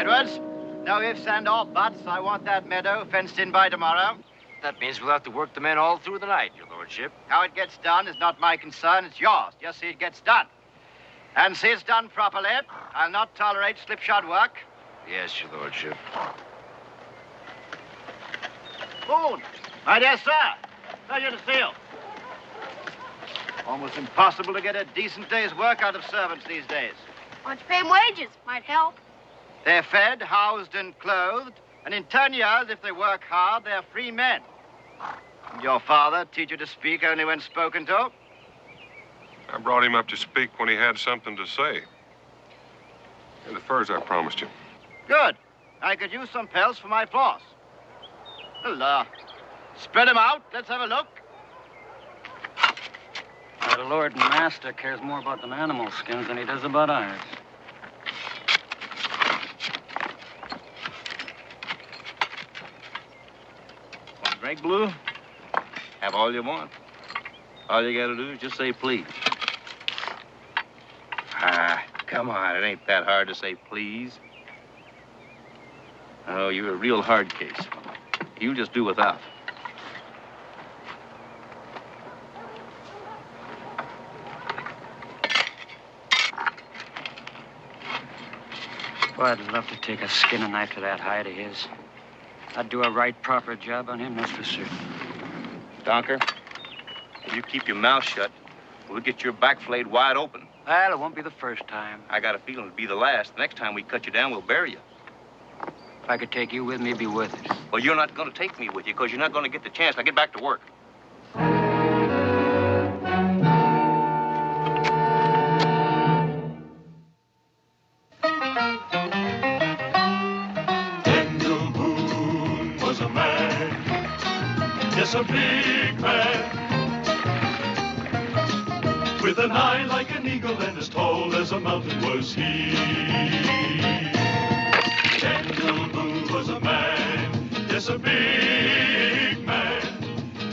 Edwards, no ifs and or buts. I want that meadow fenced in by tomorrow. That means we'll have to work the men all through the night, your lordship. How it gets done is not my concern, it's yours. Just see it gets done. And see it's done properly. I'll not tolerate slipshod work. Yes, your lordship. Boone, my dear sir, pleasure to see you. Almost impossible to get a decent day's work out of servants these days. Why don't you pay them wages? Might help. They're fed, housed, and clothed, and in 10 years, if they work hard, they're free men. And your father teach you to speak only when spoken to? I brought him up to speak when he had something to say. And the furs I promised you. Good. I could use some pelts for my floss. Well, spread them out. Let's have a look. The Lord and Master cares more about them animal skins than he does about ours. Want a drink, Blue? Have all you want. All you gotta do is just say please. Ah, come on. It ain't that hard to say please. Oh, you're a real hard case. You just do without. Boy, I'd love to take a skinning knife to that hide of his. I'd do a right, proper job on him, that's for certain. Donker, if you keep your mouth shut, we'll get your back flayed wide open. Well, it won't be the first time. I got a feeling it'll be the last. The next time we cut you down, we'll bury you. If I could take you with me, it'd be worth it. Well, you're not going to take me with you because you're not going to get the chance. Now get back to work. Daniel Boone was a man, yes, a big man, with an eye like an eagle and as tall as a mountain was he. Daniel Boone was a man, yes, a big man.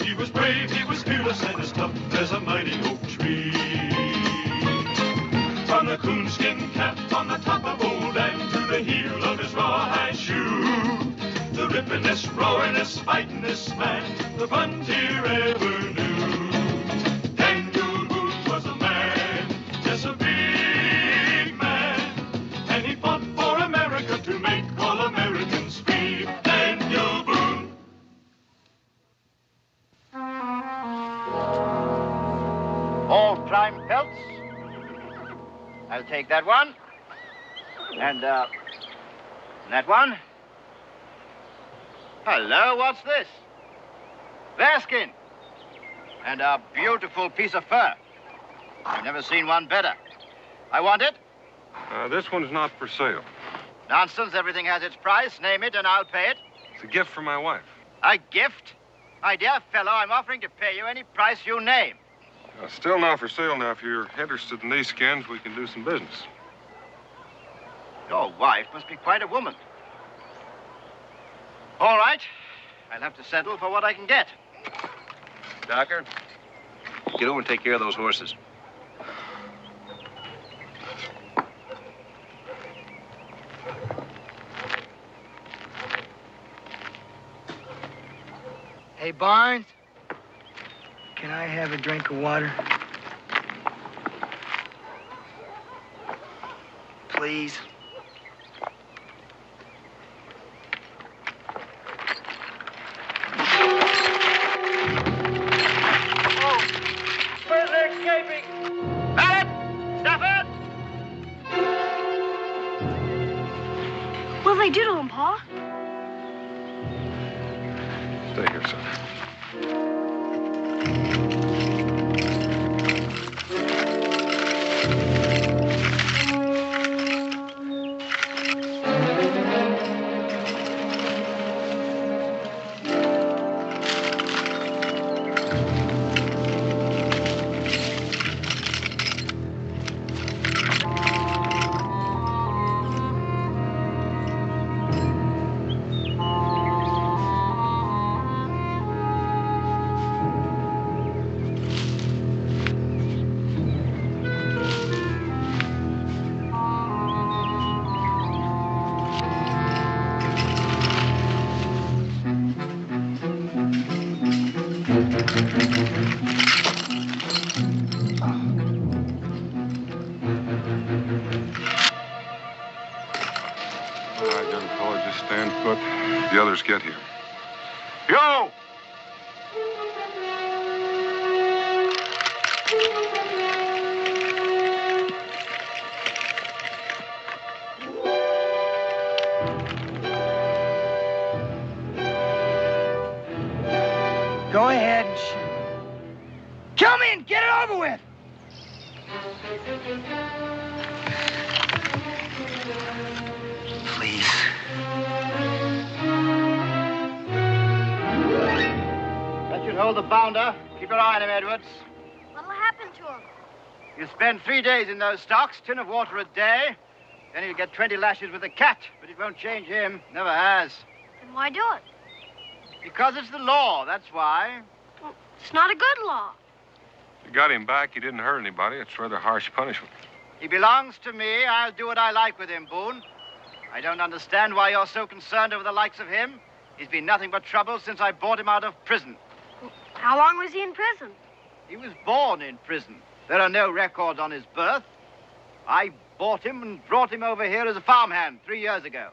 He was brave, he was fearless, and as tough as a mighty oak tree. From the coonskin cap on the top of old Dan to the heel of his rawhide shoe, the rippin'est, roaring'est, fighting'est man the frontier ever knew. Daniel Boone was a man, yes, a big man, and he fought for America to make all Americans free. Daniel Boone. All prime pelts. I'll take that one. And, that one. Hello, what's this? Bearskin. And a beautiful piece of fur. I've never seen one better. I want it. This one's not for sale. Nonsense, everything has its price. Name it and I'll pay it. It's a gift for my wife. A gift? My dear fellow, I'm offering to pay you any price you name. Still not for sale. Now, if you're interested in these skins, we can do some business. Your wife must be quite a woman. All right. I'll have to settle for what I can get. Docker, get over and take care of those horses. Hey, Barnes, can I have a drink of water? Please. Where's they escaping? Barrett! Stafford! What'll they do to him, Pa? Stay here, son. All right, young fella, just stand put. The others get here. Yo! Go ahead and shoot. Kill me and get it over with. Please. That should hold the bounder. Keep your eye on him, Edwards. What'll happen to him? You spend 3 days in those stocks, tin of water a day, then you'll get 20 lashes with a cat. But it won't change him. Never has. Then why do it? Because it's the law, that's why. Well, it's not a good law. You got him back. He didn't hurt anybody. It's rather harsh punishment. He belongs to me. I'll do what I like with him, Boone. I don't understand why you're so concerned over the likes of him. He's been nothing but trouble since I bought him out of prison. How long was he in prison? He was born in prison. There are no records on his birth. I bought him and brought him over here as a farmhand 3 years ago.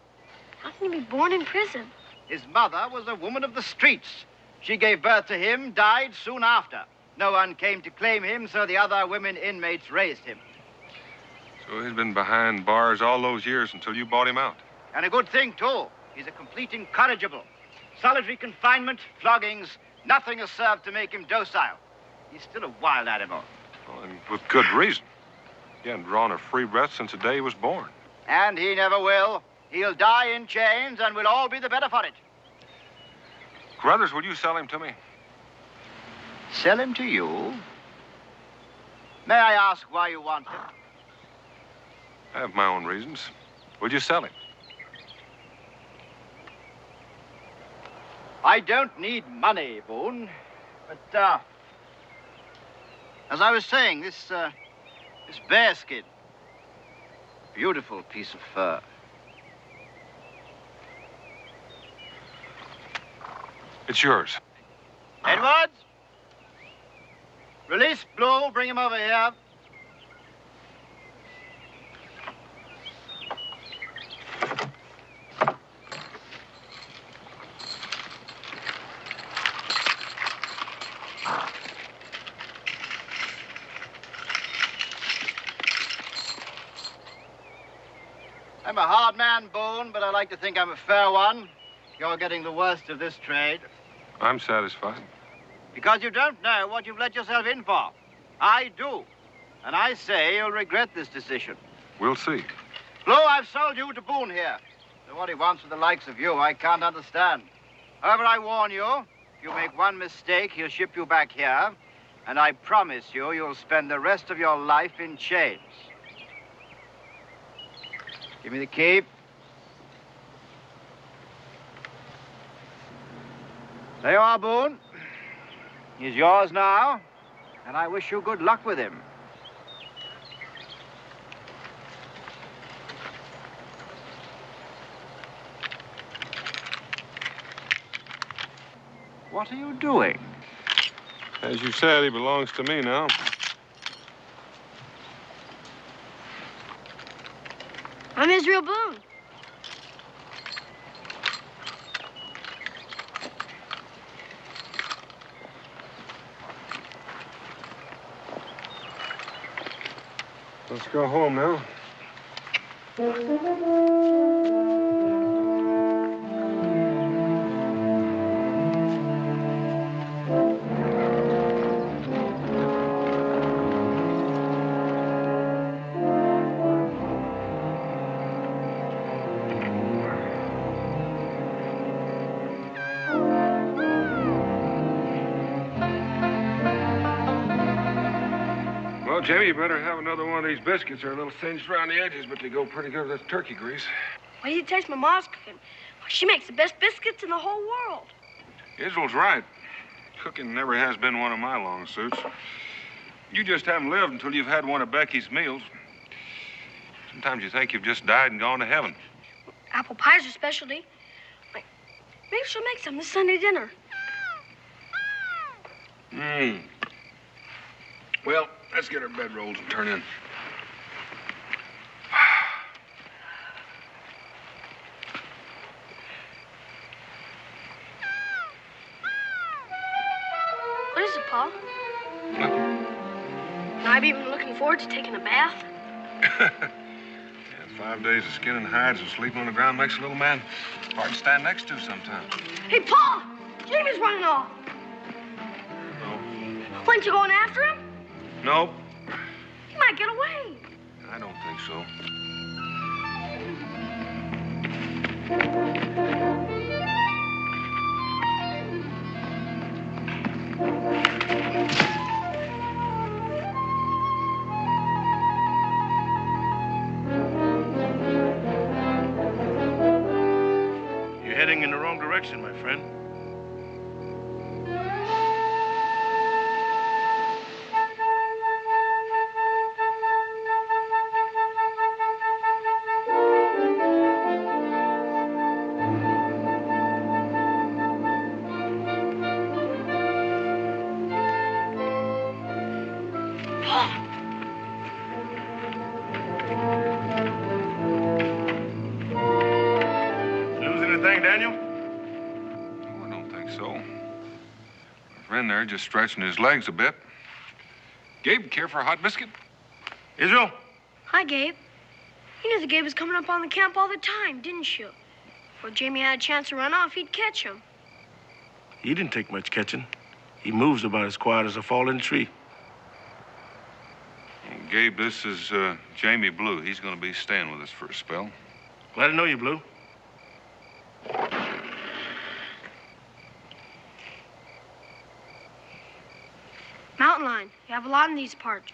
How can he be born in prison? His mother was a woman of the streets. She gave birth to him, died soon after. No one came to claim him, so the other women inmates raised him. So he's been behind bars all those years until you bought him out. And a good thing, too. He's a complete incorrigible. Solitary confinement, floggings, nothing has served to make him docile. He's still a wild animal. Well, and with good reason. He hadn't drawn a free breath since the day he was born. And he never will. He'll die in chains, and we'll all be the better for it. Carruthers, will you sell him to me? Sell him to you? May I ask why you want him? I have my own reasons. Will you sell him? I don't need money, Boone. But, as I was saying, this bearskin, beautiful piece of fur. It's yours. Edwards? Release Blue, bring him over here. I'm a hard man, Boone, but I like to think I'm a fair one. You're getting the worst of this trade. I'm satisfied. Because you don't know what you've let yourself in for. I do. And I say you'll regret this decision. We'll see. Blue, I've sold you to Boone here. So what he wants with the likes of you, I can't understand. However, I warn you, if you make one mistake, he'll ship you back here. And I promise you, you'll spend the rest of your life in chains. Give me the key. There you are, Boone. He's yours now, and I wish you good luck with him. What are you doing? As you said, he belongs to me now. I'm Israel Boone. Let's go home now. Well, Jamie, you better have another one of these biscuits. They're a little singed around the edges, but they go pretty good with this turkey grease. Why do you taste my mom's cooking? She makes the best biscuits in the whole world. Israel's right. Cooking never has been one of my long suits. You just haven't lived until you've had one of Becky's meals. Sometimes you think you've just died and gone to heaven. Apple pie's her specialty. Maybe she'll make some this Sunday dinner. Well, let's get our bedrolls and turn in. Pa. I'm even looking forward to taking a bath. Yeah, 5 days of skinning hides and sleeping on the ground makes a little man hard to stand next to sometimes. Hey, Pa! Jamie's running off. No. Weren't you going after him? No, He might get away. I don't think so. You're heading in the wrong direction, my friend. Lose anything, Daniel? Oh, I don't think so. My friend there just stretching his legs a bit. Gabe, care for a hot biscuit? Israel? Hi, Gabe. You knew the Gabe was coming up on the camp all the time, didn't you? Before Jamie had a chance to run off, he'd catch him. He didn't take much catching. He moves about as quiet as a fallen tree. Well, Gabe, this is Jamie Blue. He's going to be staying with us for a spell. Glad to know you, Blue. Mountain lion. You have a lot in these parts.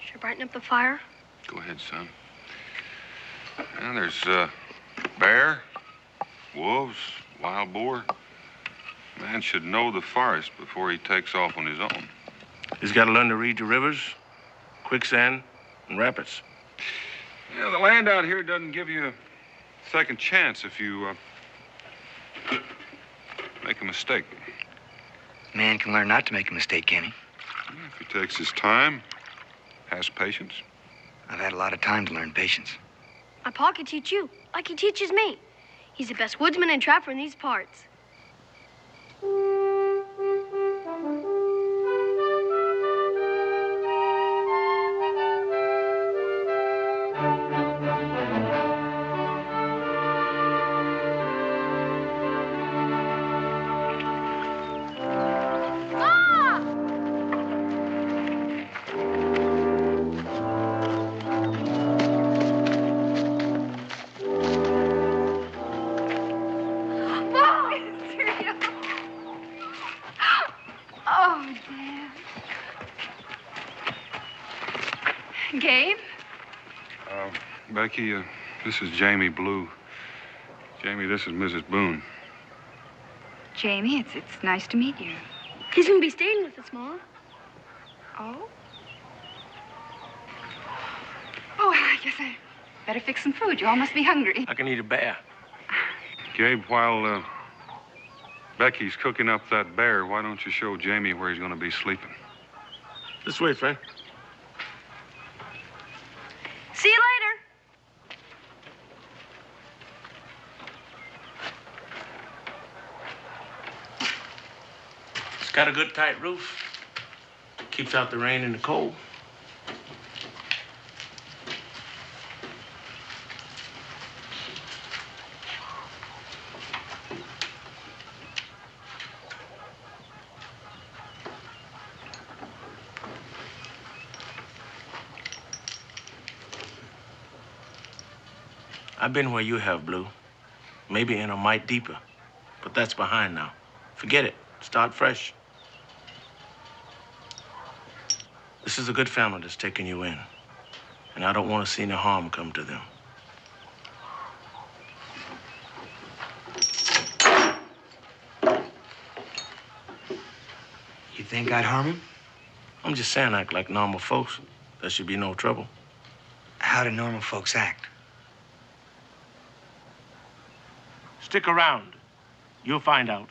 Should I brighten up the fire? Go ahead, son. And there's bear, wolves, wild boar. Man should know the forest before he takes off on his own. He's got to learn to read the rivers, quicksand, and rapids. Yeah, the land out here doesn't give you a second chance if you make a mistake. Man can learn not to make a mistake, can he? If he takes his time, has patience. I've had a lot of time to learn patience. My pa could teach you, like he teaches me. He's the best woodsman and trapper in these parts. Gabe? Becky, this is Jamie Blue. Jamie, this is Mrs. Boone. Jamie, it's nice to meet you. He's gonna be staying with us, Ma. Oh? Oh, I guess I better fix some food. You all must be hungry. I can eat a bear. Gabe, while Becky's cooking up that bear, why don't you show Jamie where he's going to be sleeping? This way, friend. See you later. It's got a good tight roof. Keeps out the rain and the cold. I've been where you have, Blue. Maybe in a mite deeper. But that's behind now. Forget it. Start fresh. This is a good family that's taking you in. And I don't want to see any harm come to them. You think I'd harm him? I'm just saying act like normal folks. There should be no trouble. How do normal folks act? Stick around. You'll find out.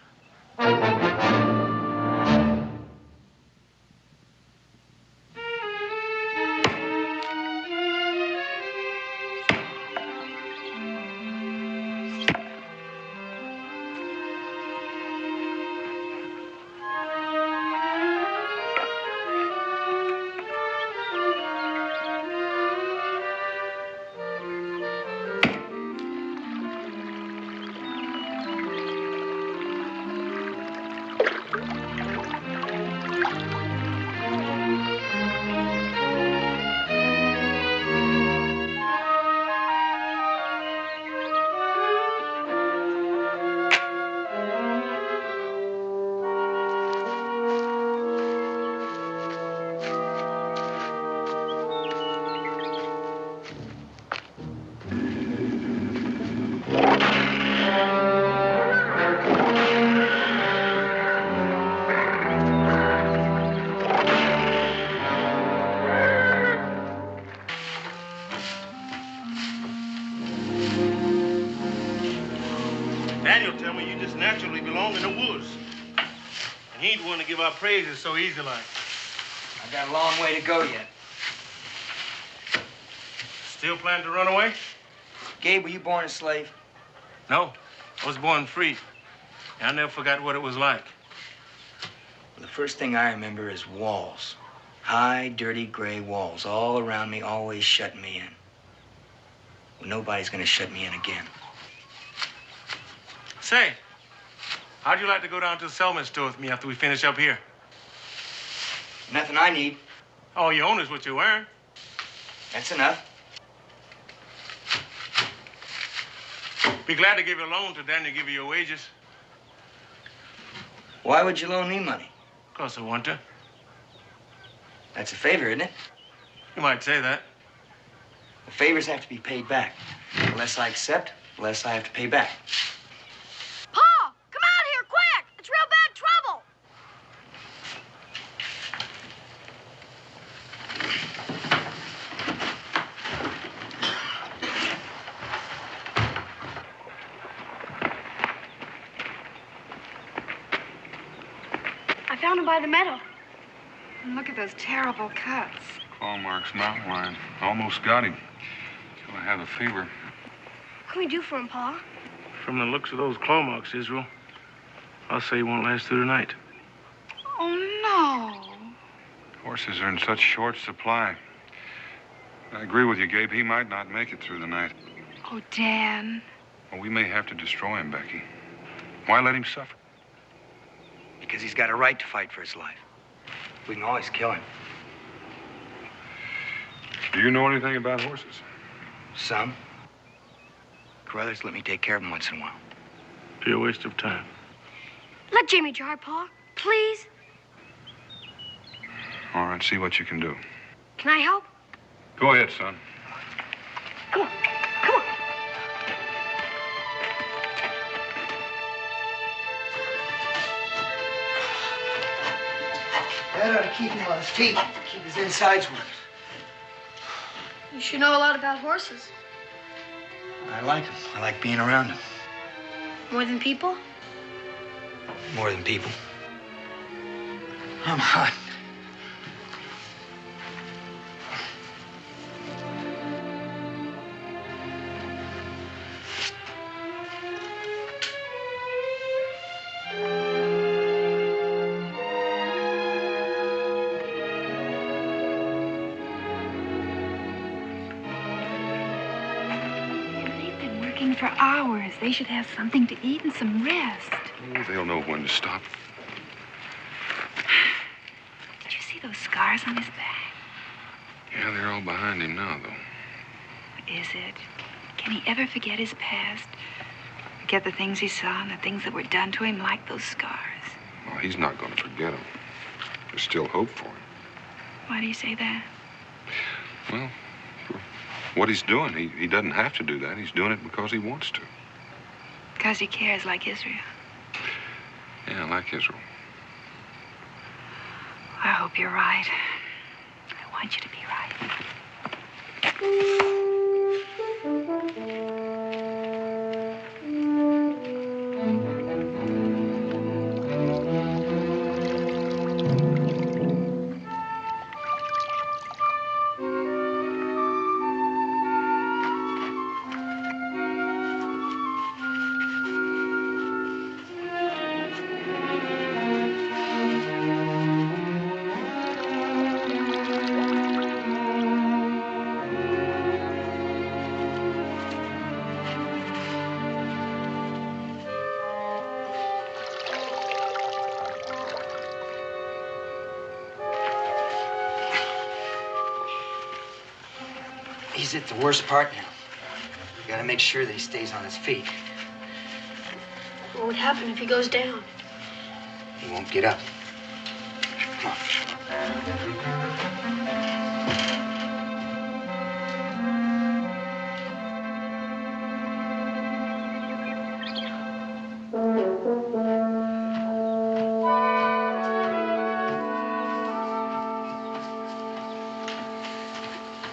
Daniel tell me you just naturally belong in the woods. And he ain't one to give our praises so easy like. I got a long way to go yet. Still plan to run away? Gabe, were you born a slave? No, I was born free. And I never forgot what it was like. Well, the first thing I remember is walls. High, dirty, gray walls all around me, always shutting me in. Well, nobody's gonna shut me in again. Say, how'd you like to go down to the Selman store with me after we finish up here? Nothing I need. All you own is what you earn. That's enough. Be glad to give you a loan till Daniel give you your wages. Why would you loan me money? 'Cause I want to. That's a favor, isn't it? You might say that. The favors have to be paid back. The less I accept, the less I have to pay back. Pa! Come out here, quick! It's real bad trouble! I found him by the meadow. And look at those terrible cuts. Claw marks, mountain lion. Almost got him. Till I have a fever. What can we do for him, Pa? From the looks of those claw marks, Israel, I'll say he won't last through the night. Oh, no. Horses are in such short supply. I agree with you, Gabe. He might not make it through the night. Oh, Dan. Well, we may have to destroy him, Becky. Why let him suffer? Because he's got a right to fight for his life. We can always kill him. Do you know anything about horses? Some. Carruthers let me take care of him once in a while. Be a waste of time. Let Jamie drive, Pa. Please. All right, see what you can do. Can I help? Go ahead, son. Come on. Come on. That ought to keep him on his feet. Keep his insides working. You should know a lot about horses. I like him. I like being around him. More than people? More than people. I'm hot. They've been working for hours. They should have something to eat and some rest. Oh, they'll know when to stop. Did you see those scars on his back? Yeah, they're all behind him now, though. What is it? Can he ever forget his past? Forget the things he saw and the things that were done to him, like those scars? Well, he's not going to forget them. There's still hope for him. Why do you say that? Well, what he's doing, he doesn't have to do that. He's doing it because he wants to. Because he cares like Israel. Yeah, like Israel. I hope you're right. I want you to be right. He's at the worst part now. You gotta make sure that he stays on his feet. What would happen if he goes down? He won't get up. Come on.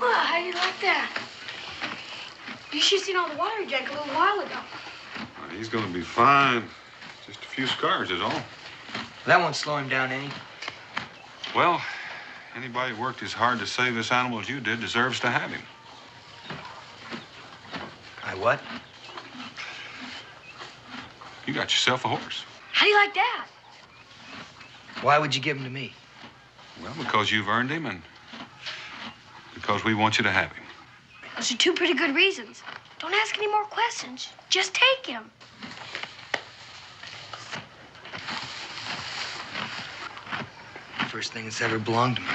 Well, how do you like that? You should have seen all the water he drank a little while ago. Well, He's going to be fine. Just a few scars is all. That won't slow him down any. Well, anybody who worked as hard to save this animal as you did deserves to have him. I what? You got yourself a horse. How do you like that? Why would you give him to me? Well, because you've earned him and because we want you to have him. Those are two pretty good reasons. Don't ask any more questions. Just take him. First thing that's ever belonged to me.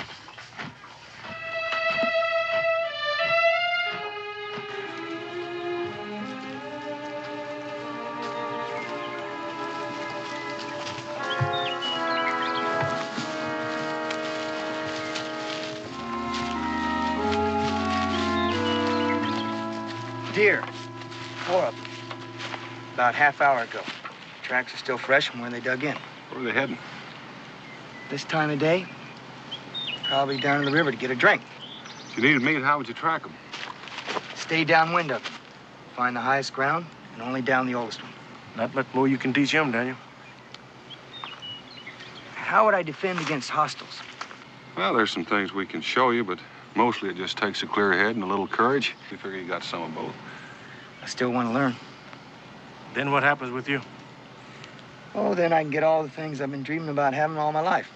Deer. 4 of them. About half hour ago. Tracks are still fresh from where they dug in. Where are they heading? This time of day, probably down to the river to get a drink. If you needed me, how would you track them? Stay downwind of them. Find the highest ground and only down the oldest one. Not much more you can teach him, Daniel. How would I defend against hostiles? Well, there's some things we can show you, but mostly it just takes a clear head and a little courage. We figure you got some of both. I still want to learn. Then what happens with you? Oh, then I can get all the things I've been dreaming about having all my life.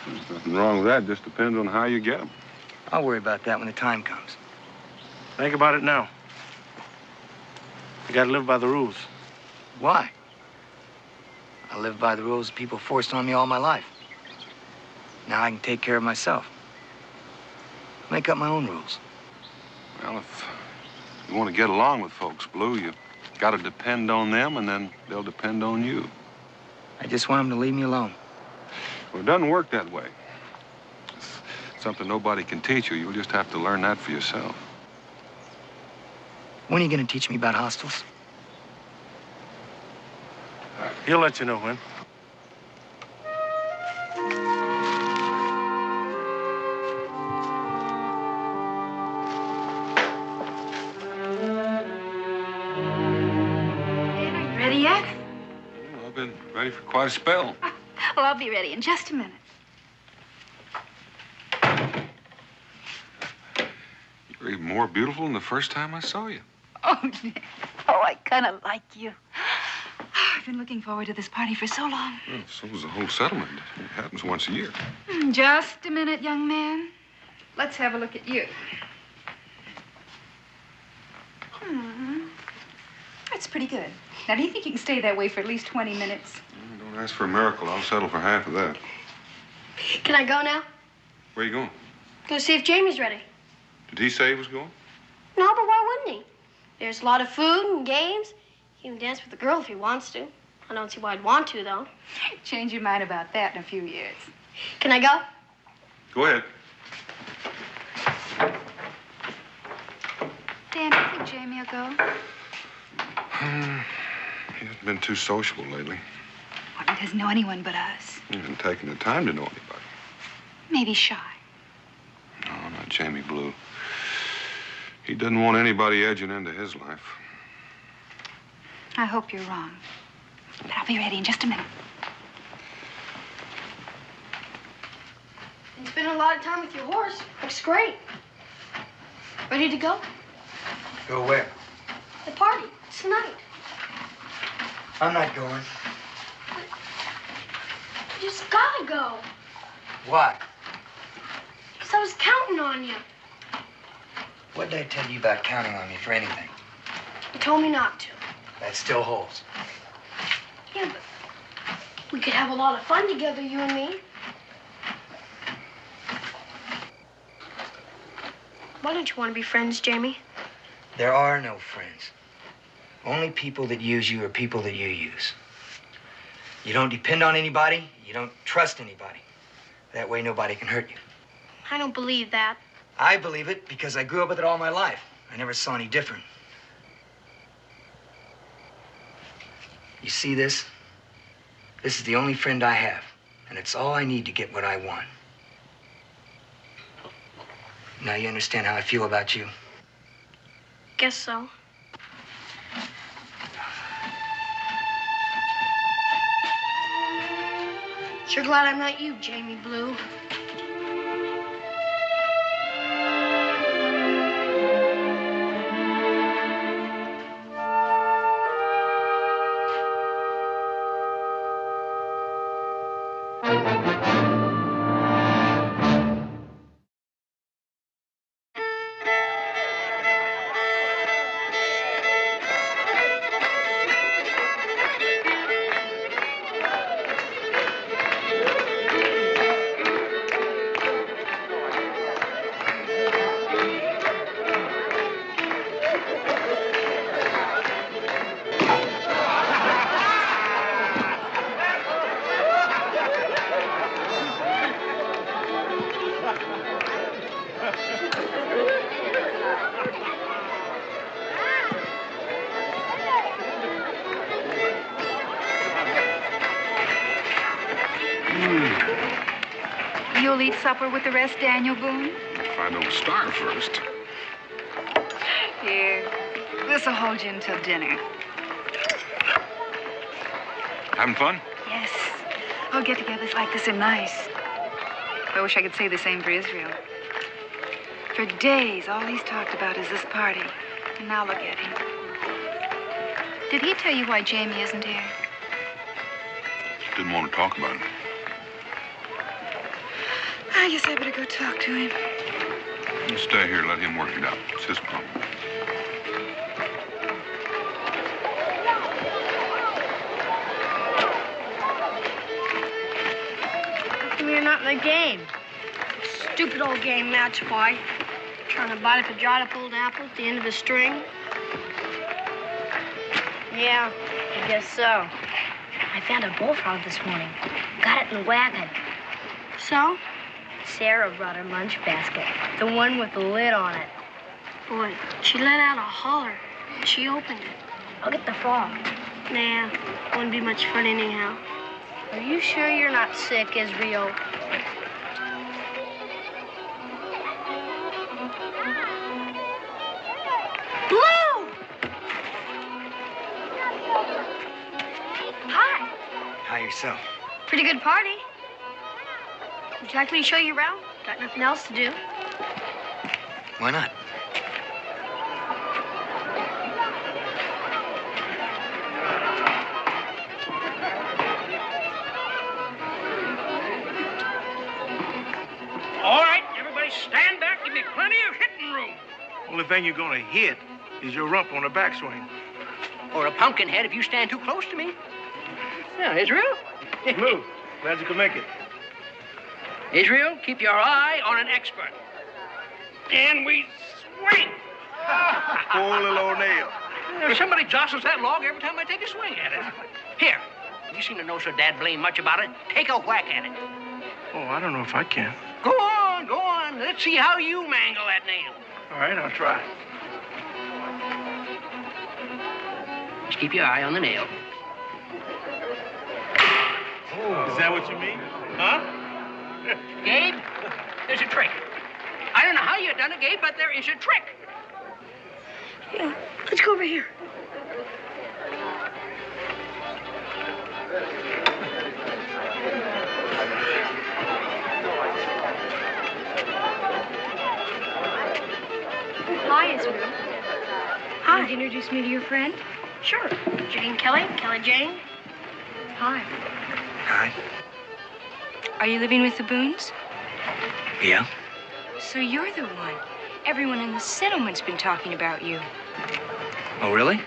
There's nothing wrong with that. It just depends on how you get them. I'll worry about that when the time comes. Think about it now. You gotta live by the rules. Why? I live by the rules people forced on me all my life. Now I can take care of myself. Make up my own rules. Well, if you want to get along with folks, Blue, you got to depend on them, and then they'll depend on you. I just want them to leave me alone. Well, it doesn't work that way. It's something nobody can teach you. You'll just have to learn that for yourself. When are you going to teach me about hostiles? He'll let you know when. Ready yet? Well, I've been ready for quite a spell. Well, I'll be ready in just a minute. You're even more beautiful than the first time I saw you. Oh, Nick. Oh, I kind of like you. I've been looking forward to this party for so long. Well, so is the whole settlement. It happens once a year. Just a minute, young man. Let's have a look at you. That's pretty good. Now, do you think you can stay that way for at least 20 minutes? Don't ask for a miracle. I'll settle for half of that. Can I go now? Where are you going? Go see if Jamie's ready. Did he say he was going? No, but why wouldn't he? There's a lot of food and games. He can dance with the girl if he wants to. I don't see why I'd want to, though. Change your mind about that in a few years. Can I go? Go ahead. Dan, do you think Jamie will go? He hasn't been too sociable lately. Well, he doesn't know anyone but us. He hasn't taken the time to know anybody. Maybe shy. No, not Jamie Blue. He doesn't want anybody edging into his life. I hope you're wrong. But I'll be ready in just a minute. You spend a lot of time with your horse. Looks great. Ready to go? Go where? The party. It's tonight. I'm not going. You just gotta go. Why? Because I was counting on you. What did I tell you about counting on me for anything? You told me not to. That still holds. Yeah, but we could have a lot of fun together, you and me. Why don't you want to be friends, Jamie? There are no friends. Only people that use you are people that you use. You don't depend on anybody. You don't trust anybody. That way nobody can hurt you. I don't believe that. I believe it because I grew up with it all my life. I never saw any different. You see this? This is the only friend I have, and it's all I need to get what I want. Now you understand how I feel about you? Guess so. Sure glad I'm not you, Jamie Blue. You'll eat supper with the rest, Daniel Boone? If I don't starve first. Here, this'll hold you until dinner. Having fun? Yes. Oh, get-togethers like this are nice. I wish I could say the same for Israel. For days, all he's talked about is this party. And now look at him. Did he tell you why Jamie isn't here? Didn't want to talk about it. I guess I better go talk to him. You stay here, let him work it out. It's his problem. How come you're not in the game? Stupid old game, that's why. Trying to bite up a dried up old apple at the end of a string. Yeah, I guess so. I found a bullfrog this morning. Got it in the wagon. So? Sarah brought her lunch basket, the one with the lid on it. Boy, she let out a holler, and she opened it. I'll get the frog. Nah, wouldn't be much fun anyhow. Are you sure you're not sick, Israel? Blue! Hi. Hi yourself. Pretty good party. Would you like me to show you around? Got nothing else to do. Why not? All right, everybody stand back. Give me plenty of hitting room. Only thing you're gonna hit is your rump on a backswing. Or a pumpkin head if you stand too close to me. Now, Israel. Lou, glad you could make it. Israel, keep your eye on an expert. And we swing. Poor little old nail. Somebody jostles that log every time I take a swing at it. Here, you seem to know so dad blame much about it. Take a whack at it. Oh, I don't know if I can. Go on, go on. Let's see how you mangle that nail. All right, I'll try. Just keep your eye on the nail. Oh, is that what you mean? Huh? Gabe, there's a trick. I don't know how you done it, Gabe, but there is a trick. Yeah, let's go over here. Hi, Israel. Hi. Would you introduce me to your friend? Sure. Jane Kelly, Kelly Jane. Hi. Hi. Are you living with the Boones? Yeah? So you're the one. Everyone in the settlement's been talking about you. Oh, really?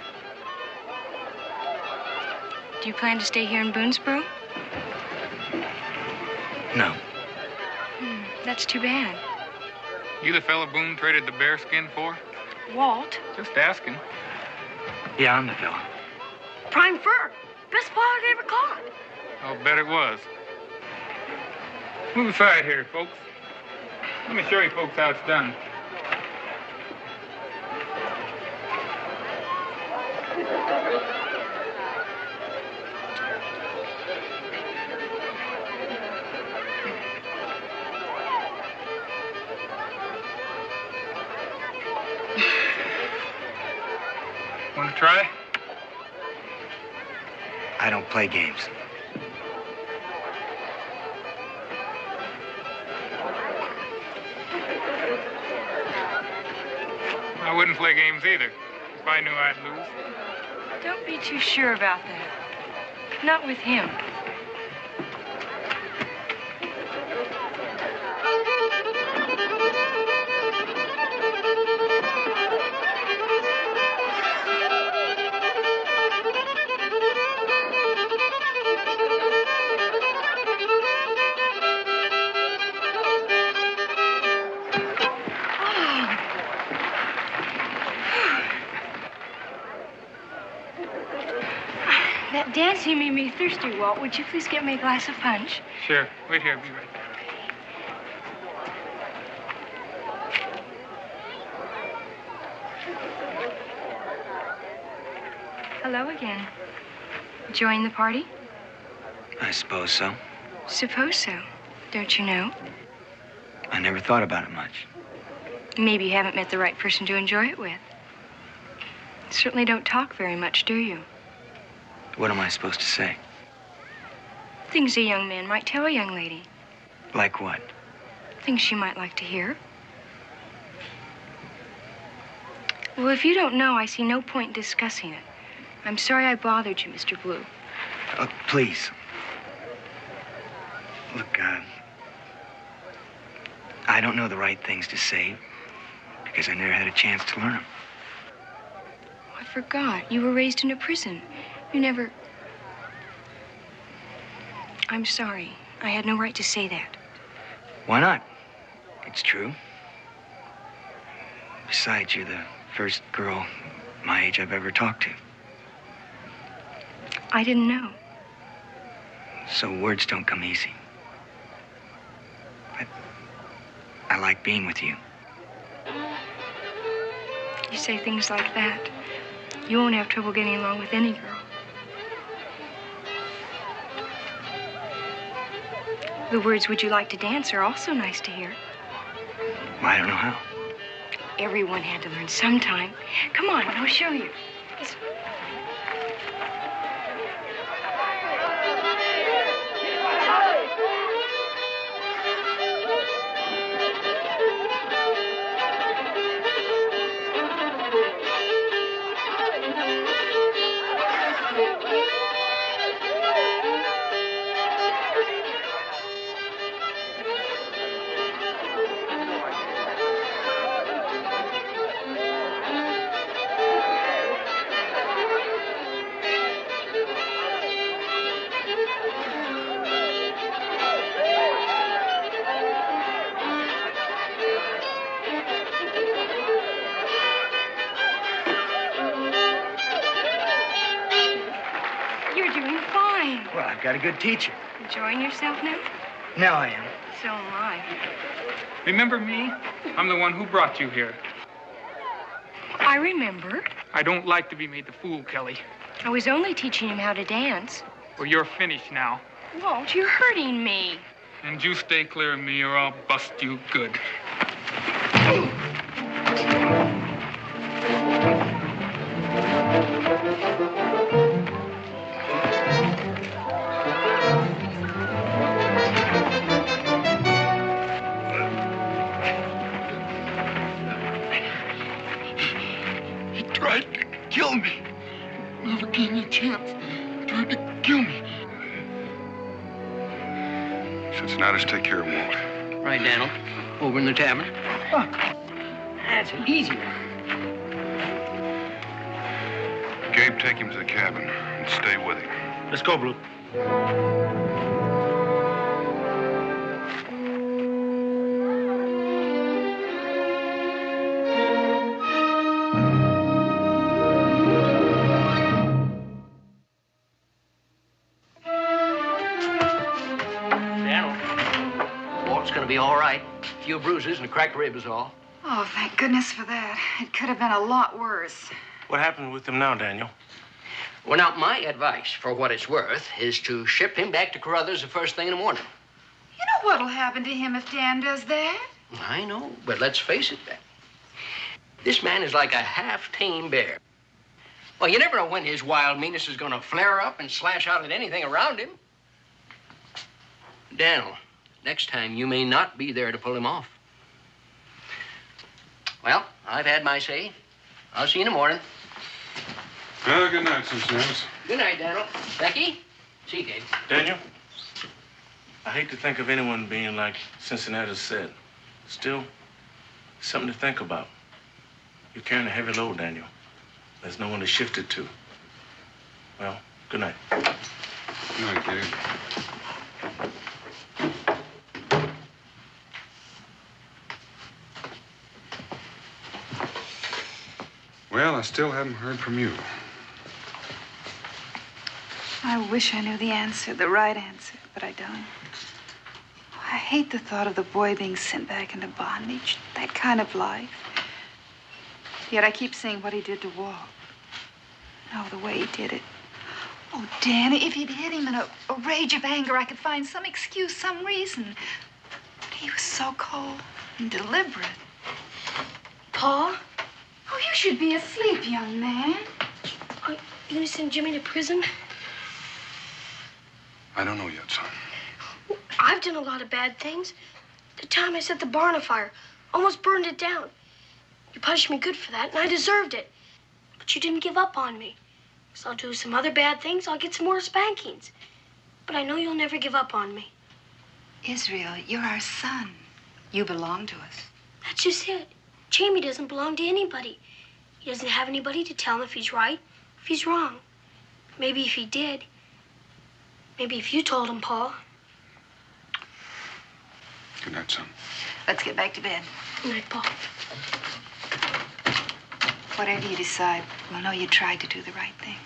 Do you plan to stay here in Boonesboro? No. That's too bad. You the fella Boone traded the bearskin for? Walt? Just asking. Yeah, I'm the fella. Prime fur. Best paw I ever caught. I'll bet it was. Move aside here, folks. Let me show you folks how it's done. Want to try? I don't play games. wouldn't play games either if I knew I'd lose. Don't be too sure about that. Not with him. That dancing made me thirsty, Walt. Would you please get me a glass of punch? Sure. Wait here. I'll be right back. Hello again. Join the party? I suppose so. Suppose so. Don't you know? I never thought about it much. Maybe you haven't met the right person to enjoy it with. Certainly don't talk very much, do you? What am I supposed to say? Things a young man might tell a young lady. Like what? Things she might like to hear. Well, if you don't know, I see no point in discussing it. I'm sorry I bothered you, Mr. Blue. Please. Look, I don't know the right things to say because I never had a chance to learn them. I forgot. You were raised in a prison. You never... I'm sorry. I had no right to say that. Why not? It's true. Besides, you're the first girl my age I've ever talked to. I didn't know. So words don't come easy. I like being with you. You say things like that. You won't have trouble getting along with any girl. The words, "Would you like to dance?" are also nice to hear. Well, I don't know how. Everyone had to learn sometime. Come on, I'll show you. I've got a good teacher. Enjoying yourself now? Now I am. So am I. Remember me? I'm the one who brought you here. I remember. I don't like to be made the fool, Kelly. I was only teaching him how to dance. Well, you're finished now. Walt, you're hurting me. And you stay clear of me or I'll bust you good. Kill me. Never gave me a chance. Tried to kill me. Cincinnatus, take care of Walt. Right, Daniel. Over in the tavern. Oh, that's an easy one. Gabe, take him to the cabin and stay with him. Let's go, Blue. Be all right. A few bruises and a cracked rib is all. Oh, thank goodness for that. It could have been a lot worse. What happened with him now, Daniel? Well, now, my advice, for what it's worth, is to ship him back to Carruthers the first thing in the morning. You know what'll happen to him if Dan does that? I know, but let's face it, Ben. This man is like a half-tame bear. Well, you never know when his wild meanness is going to flare up and slash out at anything around him. Daniel, next time you may not be there to pull him off. Well, I've had my say. I'll see you in the morning. Well, good night, Cincinnati. Good night, Daniel. Becky? See you, Kate. Daniel, I hate to think of anyone being like Cincinnati said. Still, something to think about. You're carrying a heavy load, Daniel. There's no one to shift it to. Well, good night. Good night, Kate. Well, I still haven't heard from you. I wish I knew the answer, the right answer, but I don't. I hate the thought of the boy being sent back into bondage, that kind of life. Yet I keep seeing what he did to Walt. Oh, the way he did it. Oh, Danny, if he'd hit him in a rage of anger, I could find some excuse, some reason. But he was so cold and deliberate. Pa? Oh, you should be asleep, young man. Are you going to send Jimmy to prison? I don't know yet, son. I've done a lot of bad things. The time I set the barn afire, almost burned it down. You punished me good for that, and I deserved it. But you didn't give up on me. So I'll do some other bad things. I'll get some more spankings. But I know you'll never give up on me. Israel, you're our son. You belong to us. That's just it. Jamie doesn't belong to anybody. He doesn't have anybody to tell him if he's right, if he's wrong. Maybe if he did. Maybe if you told him, Paul. Good night, son. Let's get back to bed. Good night, Paul. Whatever you decide, we'll know you tried to do the right thing.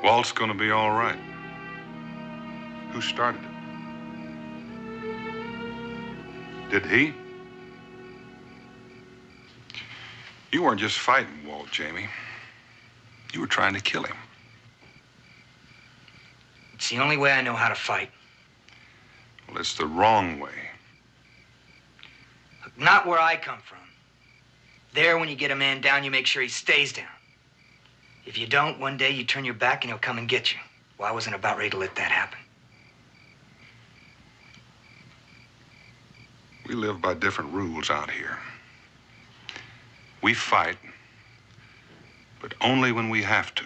Walt's gonna be all right. Who started it? Did he? You weren't just fighting Walt, Jamie. You were trying to kill him. It's the only way I know how to fight. Well, it's the wrong way. Look, not where I come from. There, when you get a man down, you make sure he stays down. If you don't, one day you turn your back and he'll come and get you. Well, I wasn't about ready to let that happen. We live by different rules out here. We fight, but only when we have to.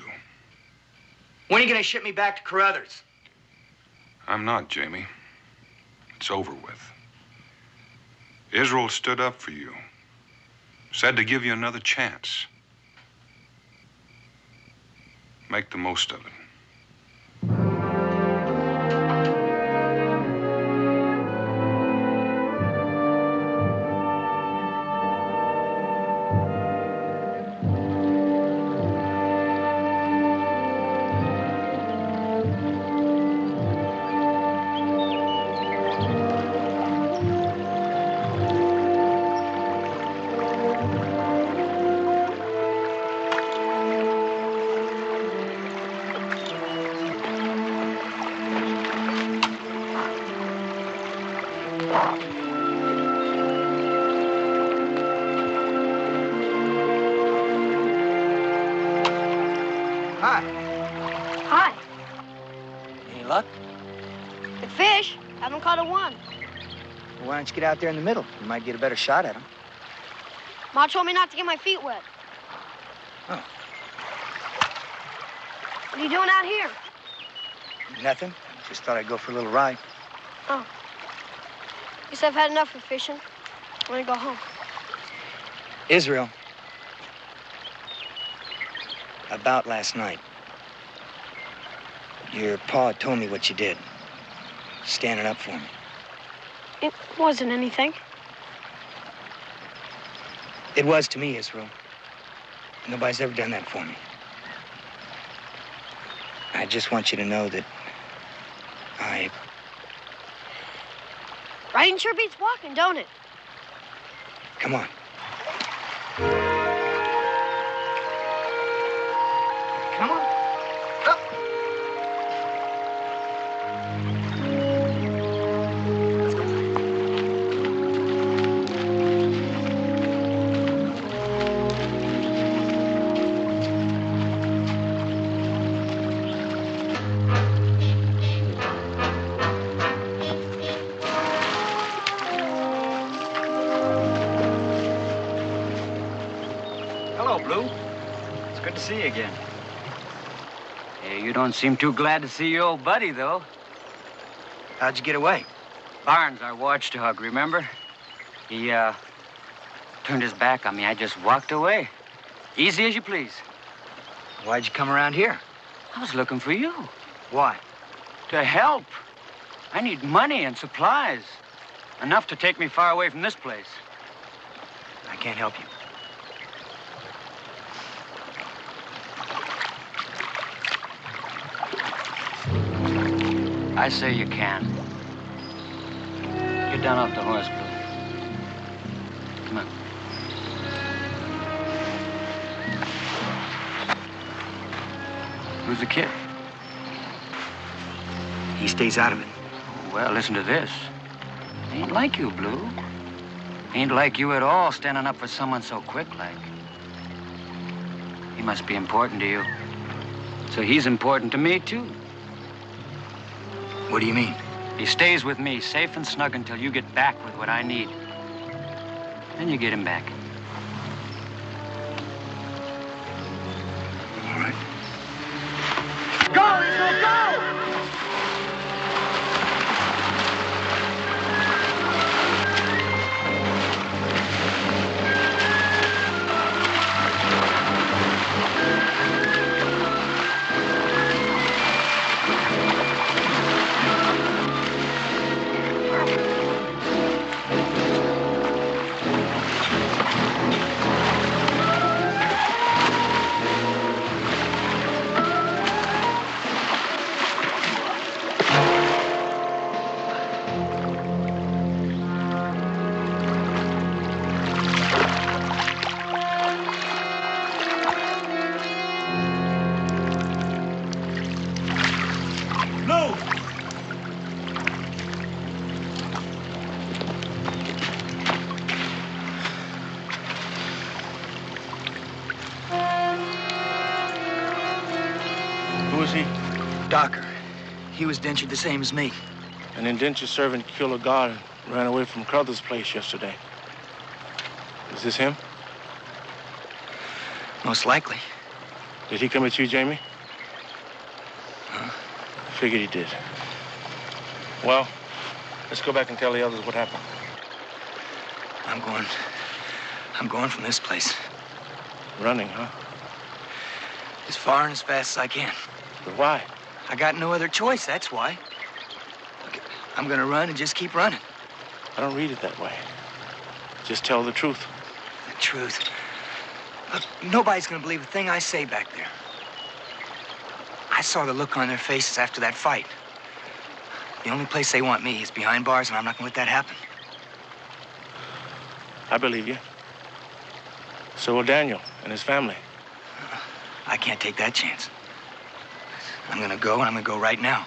When are you going to ship me back to Carruthers? I'm not, Jamie. It's over with. Israel stood up for you. Said to give you another chance. Make the most of it. Hi. Hi. Any luck? The fish. Haven't caught a one. Well, why don't you get out there in the middle? You might get a better shot at him. Ma told me not to get my feet wet. Oh. What are you doing out here? Nothing. Just thought I'd go for a little ride. Oh. Guess I've had enough of fishing. I want to go home. Israel. About last night. Your pa told me what you did. Standing up for me. It wasn't anything. It was to me, Israel. Nobody's ever done that for me. I just want you to know that Riding sure beats walking, don't it? Come on. Come on. Up. Let's go. Hello, Blue. It's good to see you again. Hey, you don't seem too glad to see your old buddy, though. How'd you get away? Barnes, our watchdog, remember? He, turned his back on me. I just walked away. Easy as you please. Why'd you come around here? I was looking for you. Why? To help. I need money and supplies. Enough to take me far away from this place. I can't help you. I say you can. Get down off the horse, Blue. Come on. Who's the kid? He stays out of it. Well, listen to this. Ain't like you, Blue. Ain't like you at all, standing up for someone so quick like. He must be important to you. So he's important to me, too. What do you mean? He stays with me, safe and snug, until you get back with what I need. Then you get him back. All right. Go, Israel, go! Who is he? Docker. He was dentured the same as me. An indentured servant killed a guard and ran away from Crothers' place yesterday. Is this him? Most likely. Did he come at you, Jamie? Huh? I figured he did. Well, let's go back and tell the others what happened. I'm going from this place. Running, huh? As far and as fast as I can. But why? I got no other choice, that's why. I'm gonna run and just keep running. I don't read it that way. Just tell the truth. The truth? Look, nobody's gonna believe a thing I say back there. I saw the look on their faces after that fight. The only place they want me is behind bars, and I'm not gonna let that happen. I believe you. So will Daniel and his family. I can't take that chance. I'm gonna go, and I'm gonna go right now.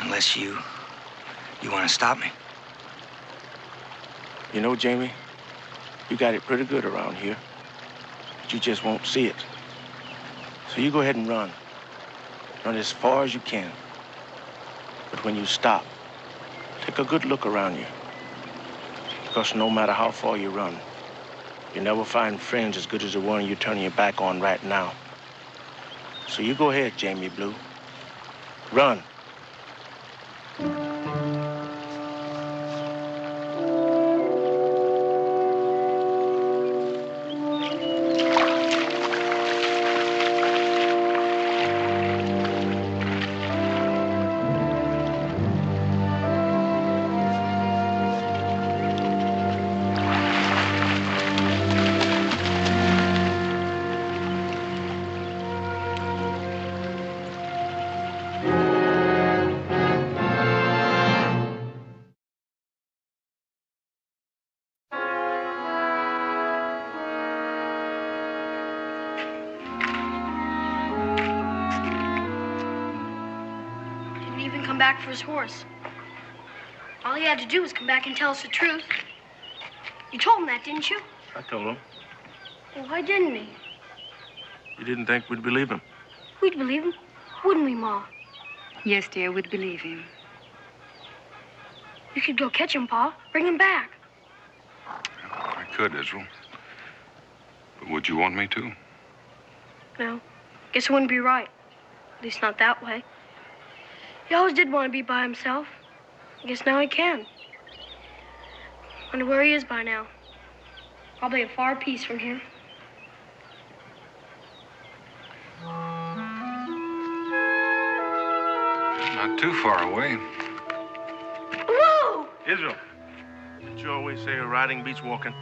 Unless you want to stop me. You know, Jamie, you got it pretty good around here. But you just won't see it. So you go ahead and run. Run as far as you can. But when you stop, take a good look around you. Because no matter how far you run, you never find friends as good as the one you're turning your back on right now. So you go ahead, Jamie Blue. Run. back for his horse. All he had to do was come back and tell us the truth. You told him that, didn't you? I told him. Well, why didn't he? You didn't think we'd believe him. We'd believe him, wouldn't we, Ma? Yes, dear, we'd believe him. You could go catch him, Pa. Bring him back. I could, Israel. But would you want me to? No. Guess it wouldn't be right. At least not that way. He always did want to be by himself. I guess now he can. Wonder where he is by now. Probably a far piece from here. Not too far away. Whoa! Israel, didn't you always say riding beats walking?